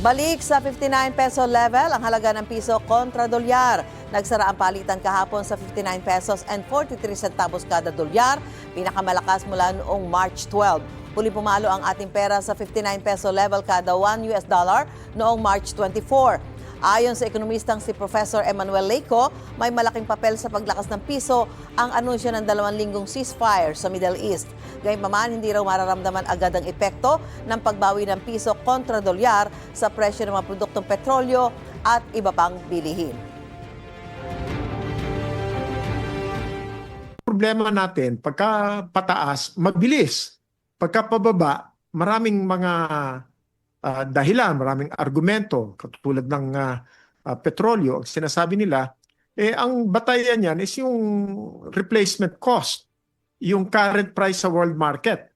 Balik sa 59 peso level ang halaga ng piso kontra dolyar. Nagsara ang palitan kahapon sa 59 pesos and 43 centavos kada dolyar, pinakamalakas mula noong March 12. Huli pumalo ang ating pera sa 59 peso level kada 1 US dollar noong March 24. Ayon sa ekonomistang si Professor Emmanuel Leico, may malaking papel sa paglakas ng piso ang anunsyo ng 2 linggong ceasefire sa Middle East. Gayunpaman, hindi raw mararamdaman agad ang epekto ng pagbawi ng piso kontra dolyar sa presyo ng mga produktong petrolyo at iba pang bilihin. Problema natin, pagka pataas, mabilis. Pagka pababa, maraming mga dahilan, maraming argumento, katulad ng petrolyo. Ang sinasabi nila, ang batayan yan is yung replacement cost, yung current price sa world market.